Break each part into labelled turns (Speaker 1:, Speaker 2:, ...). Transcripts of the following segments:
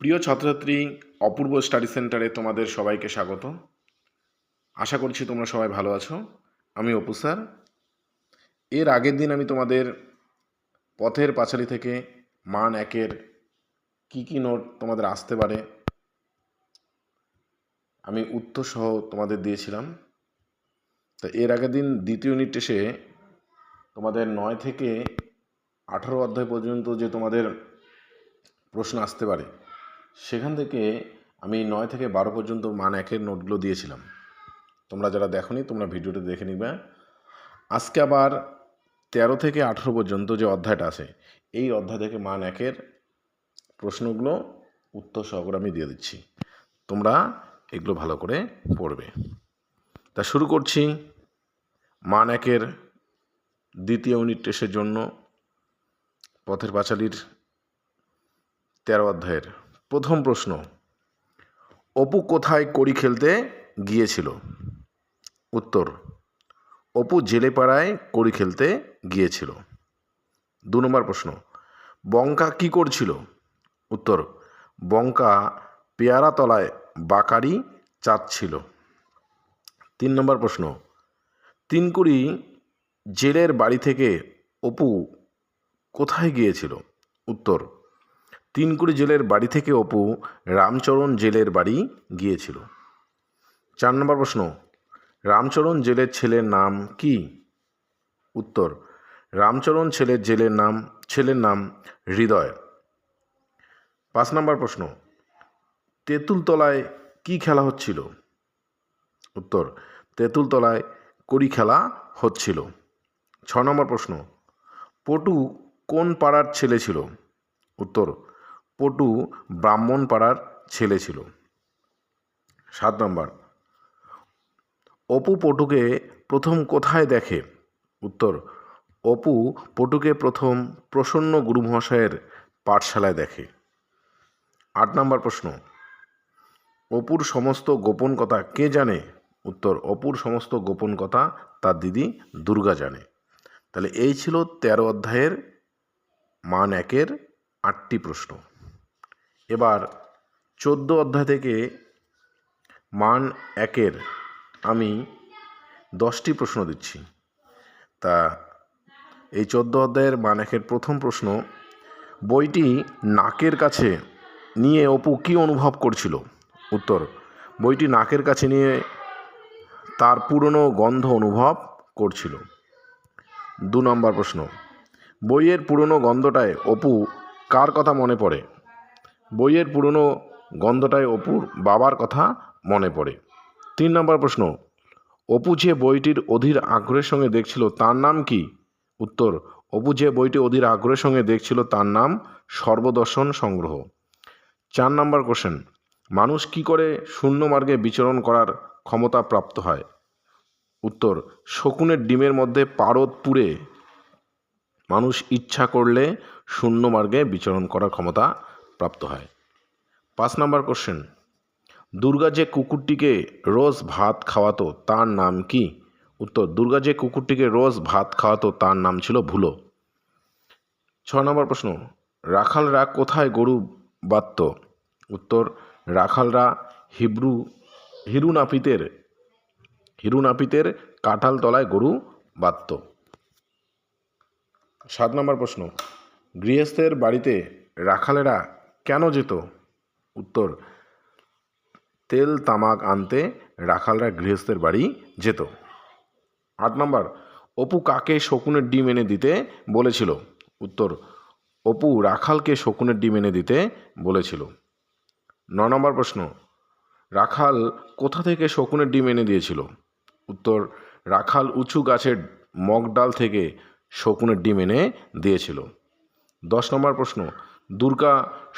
Speaker 1: প্রিয় ছাত্রছাত্রী, অপূর্ব স্টাডি সেন্টারে তোমাদের সবাইকে স্বাগত। আশা করছি তোমরা সবাই ভালো আছো। আমি অপু স্যার। এর আগের দিন আমি তোমাদের পথের পাঁচালী থেকে মান একের কি নোট তোমাদের আসতে পারে আমি উত্তর সহ তোমাদের দিয়েছিলাম। তা এর আগের দিন দ্বিতীয় ইউনিট টেস্টে তোমাদের 9 থেকে 18 অধ্যায় পর্যন্ত যে তোমাদের প্রশ্ন আসতে পারে সেখান থেকে আমি 9 থেকে 12 পর্যন্ত মান একের নোটগুলো দিয়েছিলাম। তোমরা যারা দেখোনি তোমরা ভিডিওটা দেখে নিবে। আজকে আবার 13 থেকে 18 পর্যন্ত যে অধ্যায়টা আছে এই অধ্যায় থেকে মান একের প্রশ্নগুলো উত্তর সহকারে আমি দিয়ে দিচ্ছি। তোমরা এগুলো ভালো করে পড়বে। তা শুরু করছি মান একের দ্বিতীয় ইউনিট টেস্টের জন্য পথের পাঁচালীর 13 অধ্যায়ের প্রথম প্রশ্ন। অপু কোথায় কড়ি খেলতে গিয়েছিল? উত্তর, অপু জেলেপাড়ায় কড়ি খেলতে গিয়েছিল। 2 নম্বর প্রশ্ন। বঙ্কা কি করছিল? উত্তর, বঙ্কা পেয়ারা তলায় বাকারি চাচ্ছিল। 3 নম্বর প্রশ্ন। তিনকুড়ি জেলের বাড়ি থেকে অপু কোথায় গিয়েছিল? উত্তর, তিনকুড়ি জেলের বাড়ি থেকে অপু রামচরণ জেলের বাড়ি গিয়েছিল। 4 নম্বর প্রশ্ন। রামচরণ জেলের ছেলের নাম কি? উত্তর, রামচরণ ছেলের নাম হৃদয়। 5 নম্বর প্রশ্ন। তেঁতুলতলায় কি খেলা হচ্ছিল? উত্তর, তেঁতুলতলায় কড়ি খেলা হচ্ছিল। 6 নম্বর প্রশ্ন। পটু কোন পাড়ার ছেলে ছিল? উত্তর, পটু ব্রাহ্মণ পাড়ার ছেলে ছিল। 7 নম্বর। অপু পটুকে প্রথম কোথায় দেখে? উত্তর, অপু পটুকে প্রথম প্রসন্ন গুরু মহাশয়ের পাঠশালায় দেখে। 8 নম্বর প্রশ্ন। অপুর সমস্ত গোপন কথা কে জানে? উত্তর, অপুর সমস্ত গোপন কথা তার দিদি দুর্গা জানে। তাহলে এই ছিল 13 অধ্যায়ের মান একের 8টি প্রশ্ন। এবার 14 অধ্যায় থেকে মান একের আমি 10টি প্রশ্ন দিচ্ছি। তা এই 14 অধ্যায়ের মান একের প্রথম প্রশ্ন। বইটি নাকের কাছে নিয়ে অপু কী অনুভব করছিল? উত্তর, বইটি নাকের কাছে নিয়ে তার পুরনো গন্ধ অনুভব করছিল। 2 নম্বর প্রশ্ন। বইয়ের পুরনো গন্ধটায় অপু কার কথা মনে পড়ে? বইয়ের পুরনো গন্ধটায় অপুর বাবার কথা মনে পড়ে। 3 নম্বর প্রশ্ন। অপু যে বইটির অধীর আগ্রহের সঙ্গে দেখছিল তার নাম কি? উত্তর, অপু যে বইটি অধীর আগ্রহের সঙ্গে দেখছিল তার নাম সর্বদর্শন সংগ্রহ। 4 নম্বর কোশ্চেন। মানুষ কি করে শূন্য মার্গে বিচরণ করার ক্ষমতা প্রাপ্ত হয়? উত্তর, শকুনের ডিমের মধ্যে পারদ পুড়ে মানুষ ইচ্ছা করলে শূন্য মার্গে বিচরণ করার ক্ষমতা প্রাপ্ত হয়। 5 নম্বর কোশ্চেন। দুর্গা যে কুকুরটিকে রোজ ভাত খাওয়াতো তার নাম কি? উত্তর, দুর্গা যে কুকুরটিকে রোজ ভাত খাওয়াতো তার নাম ছিল ভুলো। 6 নম্বর প্রশ্ন। রাখালরা কোথায় গরু বাঁধত? উত্তর, রাখালরা হিরু নাপিতের কাঁঠাল তলায় গরু বাঁধত। 7 নম্বর প্রশ্ন। গৃহস্থের বাড়িতে রাখালেরা কেন যেত? উত্তর, তেল তামাক আনতে রাখালরা গৃহস্থের বাড়ি যেত। 8 নম্বর। অপু কাকে শকুনের ডিম এনে দিতে বলেছিল? উত্তর, অপু রাখালকে শকুনের ডিম এনে দিতে বলেছিল। 9 নম্বর প্রশ্ন। রাখাল কোথা থেকে শকুনের ডিম এনে দিয়েছিল? উত্তর, রাখাল উঁচু গাছের মগডাল থেকে শকুনের ডিম এনে দিয়েছিল। 10 নম্বর প্রশ্ন। দুর্গা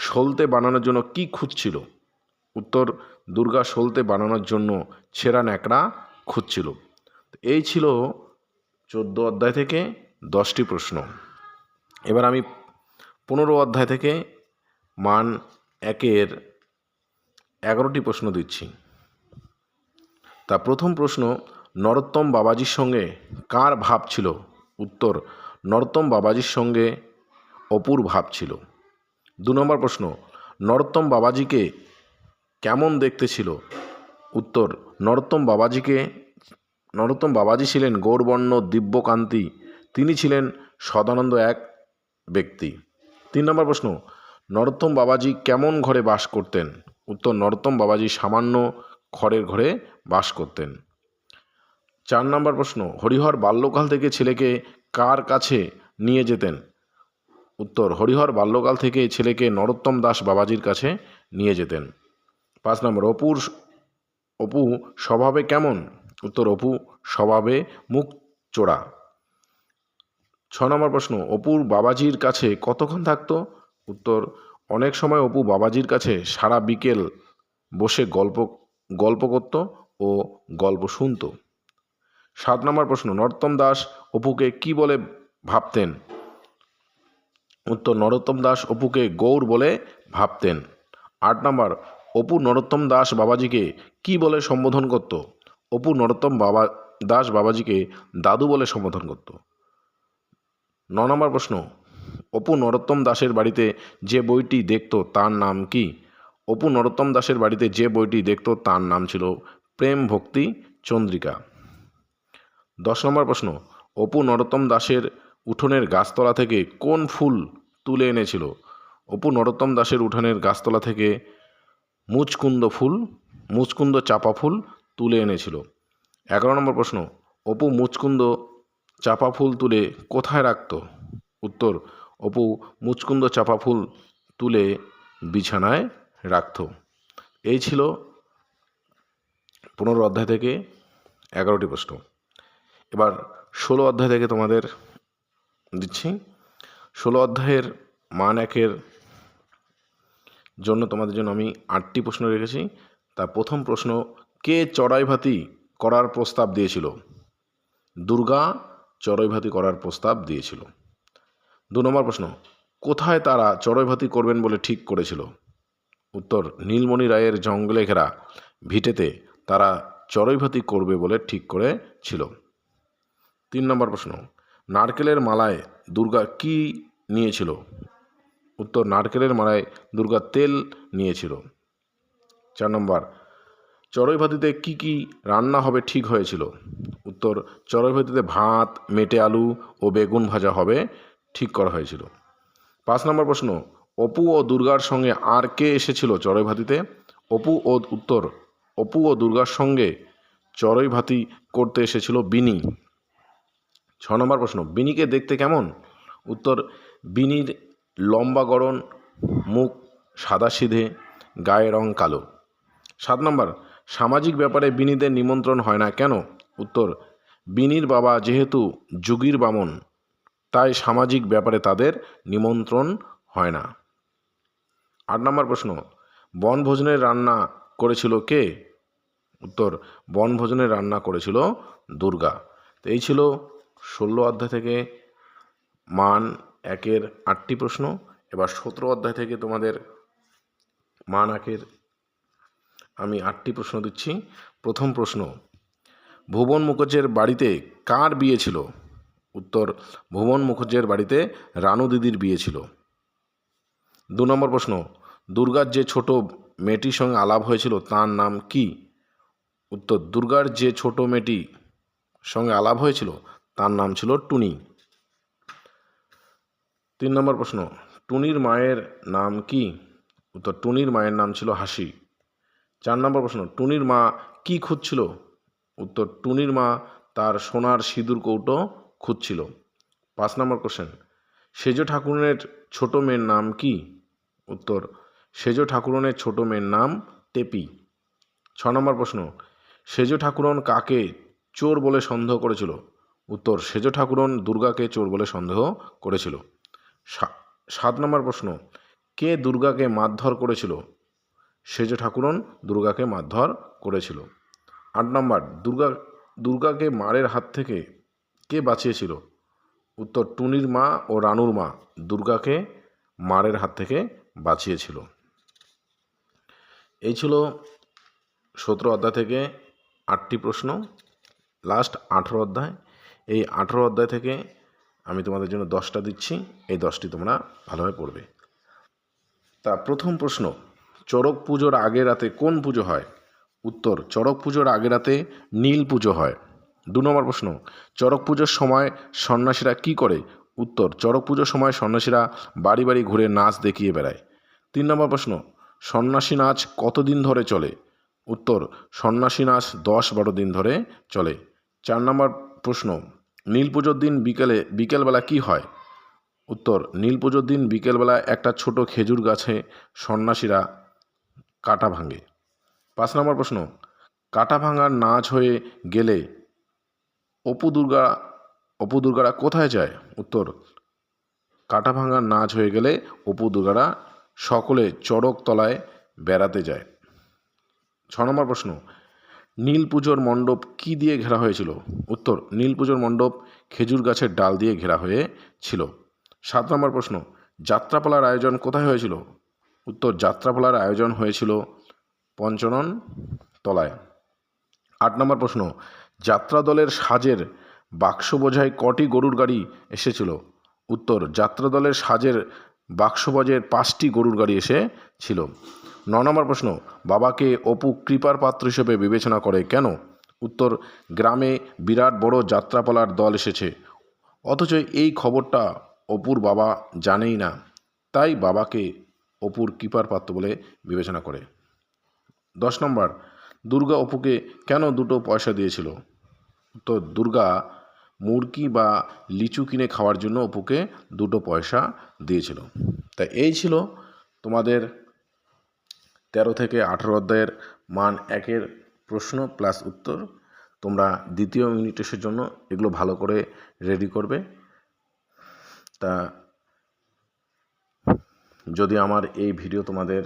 Speaker 1: সলতে বানানোর জন্য কি খুঁজছিল? উত্তর, দুর্গা সলতে বানানোর জন্য ছেঁড়া ন্যাকড়া খুঁজছিল। এই ছিল 14 অধ্যায় থেকে 10টি প্রশ্ন। এবার আমি 15 অধ্যায় থেকে মান একের 11টি প্রশ্ন দিচ্ছি। তা প্রথম প্রশ্ন। নরোত্তম বাবাজির সঙ্গে কার ভাব ছিল? উত্তর, নরোত্তম বাবাজির সঙ্গে অপুর ভাব ছিল। 2 নম্বর প্রশ্ন। নরোত্তম বাবাজিকে কেমন দেখতে ছিল? উত্তর, নরোত্তম বাবাজি ছিলেন গৌরবর্ণ দিব্যকান্তি, তিনি ছিলেন সদানন্দ এক ব্যক্তি। 3 নম্বর প্রশ্ন, নরোত্তম বাবাজি কেমন ঘরে বাস করতেন? উত্তর, নরোত্তম বাবাজি সামান্য খড়ের ঘরে বাস করতেন। 4 নম্বর প্রশ্ন, হরিহর বাল্যকাল থেকে ছেলেকে কার কাছে নিয়ে যেতেন? উত্তর, হরিহর বাল্যকাল থেকে ছেলেকে নরোত্তম দাস বাবাজির কাছে নিয়ে যেতেন। 5 নম্বর, অপু স্বভাবে কেমন? উত্তর, অপু স্বভাবে মুখ চোরা। 6 নম্বর প্রশ্ন, অপুর বাবাজির কাছে কতক্ষণ থাকতো? উত্তর, অনেক সময় অপু বাবাজির কাছে সারা বিকেল বসে গল্প করত ও গল্প শুনত। 7 নম্বর প্রশ্ন, নরোত্তম দাস অপুকে কি বলে ভাবতেন? উত্তর, নরোত্তম দাস অপুকে গৌর বলে ভাবতেন। 8 নম্বর, অপু নরোত্তম দাস বাবাজিকে কি বলে সম্বোধন করত? অপু নরোত্তম দাস বাবাজিকে দাদু বলে সম্বোধন করত। 9 নম্বর প্রশ্ন, অপু নরোত্তম দাসের বাড়িতে যে বইটি দেখত তার নাম কি? অপু নরোত্তম দাসের বাড়িতে যে বইটি দেখত তার নাম ছিল প্রেম ভক্তি চন্দ্রিকা। 10 নম্বর প্রশ্ন, অপু নরোত্তম দাসের উঠোনের গাছতলা থেকে কোন ফুল তুলে এনেছিল? অপু নরোত্তম দাসের উঠোনের গাছতলা থেকে মুচকুন্দ চাপা ফুল তুলে এনেছিল। 11 নম্বর প্রশ্ন, অপু মুচকুন্দ চাপা ফুল তুলে কোথায় রাখত? উত্তর, অপু মুচকুন্দ চাপা ফুল তুলে বিছানায় রাখত। এই ছিল 15 অধ্যায় থেকে 11টি প্রশ্ন। এবার 16 অধ্যায় থেকে তোমাদের দিচ্ছি। 16 অধ্যায়ের মান 1-এর জন্য তোমাদের জন্য আমি 8টি প্রশ্ন রেখেছি। তার প্রথম প্রশ্ন, কে চড়াইভাতি করার প্রস্তাব দিয়েছিল? দুর্গা চড়াইভাতি করার প্রস্তাব দিয়েছিল। 2 নম্বর প্রশ্ন, কোথায় তারা চড়াইভাতি করবেন বলে ঠিক করেছিল? উত্তর, নীলমণি রায়ের জঙ্গলে ঘেরা ভিটেতে তারা চড়াইভাতি করবে বলে ঠিক করেছিল। 3 নম্বর প্রশ্ন, নারকেলের মালায় দুর্গা কি নিয়েছিল? উত্তর, নারকেলের মালায় দুর্গা তেল নিয়েছিল। 4 নম্বর, চড়াইভাতিতে কি কি রান্না হবে ঠিক হয়েছিল? উত্তর, চড়াইভাতিতে ভাত, মেটে আলু ও বেগুন ভাজা হবে ঠিক করা হয়েছিল। 5 নম্বর প্রশ্ন, অপু ও দুর্গার সঙ্গে আর কে এসেছিল চড়াইভাতিতে? অপু ও দুর্গার সঙ্গে চড়াইভাতি করতে এসেছিল বিনি। 6 নম্বর প্রশ্ন, বিনিকে দেখতে কেমন? উত্তর, বিনির লম্বা গড়ন, মুখ সাদাসিধে, গায়ের রং কালো। 7 নম্বর, সামাজিক ব্যাপারে বিনিদের নিমন্ত্রণ হয় না কেন? উত্তর, বিনির বাবা যেহেতু যুগীর বামন, তাই সামাজিক ব্যাপারে তাদের নিমন্ত্রণ হয় না। 8 নম্বর প্রশ্ন, বনভোজনের রান্না করেছিল কে? উত্তর, বনভোজনের রান্না করেছিল দুর্গা। তো এই ছিল 16 অধ্যায় থেকে মান 1-এর 8টি প্রশ্ন। এবার 17 অধ্যায় থেকে তোমাদের মান 1-এর আমি 8টি প্রশ্ন দিচ্ছি। প্রথম প্রশ্ন, ভুবন মুখার্জির বাড়িতে কার বিয়ে ছিল? উত্তর, ভুবন মুখার্জির বাড়িতে রানু দিদির বিয়ে ছিল। 2 নম্বর প্রশ্ন, দুর্গার যে ছোট মেয়েটির সঙ্গে আলাপ হয়েছিল তার নাম কি? উত্তর, দুর্গার যে ছোট মেয়েটির সঙ্গে আলাপ হয়েছিল তার নাম ছিল টুনি। 3 নম্বর প্রশ্ন, টুনির মায়ের নাম কি? উত্তর, টুনির মায়ের নাম ছিল হাসি। 4 নম্বর প্রশ্ন, টুনির মা কি খুঁজছিল? উত্তর, টুনির মা তার সোনার সিঁদুর কৌটো খুঁজছিল। 5 নম্বর কোশ্চেন, সেজ ঠাকুরনের ছোট মেয়ের নাম কি? উত্তর, সেজ ঠাকুরনের ছোট মেয়ের নাম টেপি। 6 নম্বর প্রশ্ন, সেজ ঠাকুরন কাকে চোর বলে সন্দেহ করেছিল? উত্তর, সেজ ঠাকুরন দুর্গাকে চোর বলে সন্দেহ করেছিল। 7 নম্বর প্রশ্ন, কে দুর্গাকে মারধর করেছিল? সেজ ঠাকুরন দুর্গাকে মারধর করেছিল। 8 নম্বর, দুর্গাকে মারের হাত থেকে কে বাঁচিয়েছিল? উত্তর, টুনির মা ও রানুর মা দুর্গাকে মারের হাত থেকে বাঁচিয়েছিল। এই ছিল 17 অধ্যায় থেকে 8টি প্রশ্ন। লাস্ট 18 অধ্যায়। এই 18 অধ্যায় থেকে আমি তোমাদের জন্য 10টা দিচ্ছি। এই 10টি তোমরা ভালোভাবে পড়বে। তা প্রথম প্রশ্ন, চড়ক পুজোর আগের রাতে কোন পুজো হয়? উত্তর, চড়ক পুজোর আগের রাতে নীল পুজো হয়। 2 নম্বর প্রশ্ন, চড়ক পুজোর সময় সন্ন্যাসীরা কি করে? উত্তর, চড়ক পুজোর সময় সন্ন্যাসীরা বাড়ি বাড়ি ঘুরে নাচ দেখিয়ে বেড়ায়। 3 নম্বর প্রশ্ন, সন্ন্যাসী নাচ কতদিন ধরে চলে? উত্তর, সন্ন্যাসী নাচ 10-12 দিন ধরে চলে। 4 নম্বর প্রশ্ন, নীল পুজোর দিন বিকেলবেলা কি হয়? উত্তর, নীল পুজোর দিন বিকেলবেলা একটা ছোট খেজুর গাছে সন্ন্যাসীরা কাটা ভাঙে। 5 নম্বর প্রশ্ন, কাটা ভাঙার নাচ হয়ে গেলে অপু দুর্গারা কোথায় যায়? উত্তর, কাটা ভাঙার নাচ হয়ে গেলে অপু দুর্গারা সকলে চড়ক তলায় বেড়াতে যায়। 6 নম্বর প্রশ্ন, নীল পুজোর মণ্ডপ কি দিয়ে ঘেরা হয়েছিল? উত্তর, নীল পুজোর মণ্ডপ খেজুর গাছের ডাল দিয়ে ঘেরা হয়েছিল। 7 নম্বর প্রশ্ন, যাত্রাপালার আয়োজন কোথায় হয়েছিল? উত্তর, যাত্রাপালার আয়োজন হয়েছিল পঞ্চনন তলায়। 8 নম্বর প্রশ্ন, যাত্রা দলের সাজের বাক্স বোঝাই কটি গরুর গাড়ি এসেছিল? উত্তর, যাত্রা দলের সাজের বাক্স বোঝাই 5টি গরুর গাড়ি এসেছিল। 9 নম্বর প্রশ্ন, বাবাকে অপু কৃপার পাত্র হিসেবে বিবেচনা করে কেন? উত্তর, গ্রামে বিরাট বড় যাত্রাপালার দল এসেছে, অথচ এই খবরটা অপুর বাবা জানেই না, তাই বাবাকে অপুর কৃপার পাত্র বলে বিবেচনা করে। 10 নম্বর, দুর্গা অপুকে কেন 2টো পয়সা দিয়েছিল? তো দুর্গা মুরগি বা লিচু কিনে খাওয়ার জন্য অপুকে 2টো পয়সা দিয়েছিল। তাই এই ছিল তোমাদের 13 থেকে 18 অধ্যায়ের মান 1-এর প্রশ্ন প্লাস উত্তর। তোমরা দ্বিতীয় ইউনিট টেস্টের জন্য এগুলো ভালো করে রেডি করবে। তা যদি আমার এই ভিডিও তোমাদের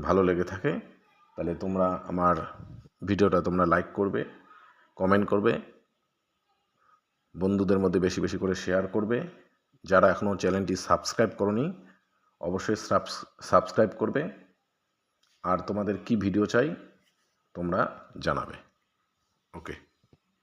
Speaker 1: ভালো লেগে থাকে তাহলে তোমরা আমার ভিডিওটা তোমরা লাইক করবে, কমেন্ট করবে, বন্ধুদের মধ্যে বেশি বেশি করে শেয়ার করবে। যারা এখনও চ্যানেলটি সাবস্ক্রাইব করোনি অবশ্যই সাবস্ক্রাইব করবে। আর তোমাদের কি ভিডিও চাই তোমরা জানাবে। ওকে।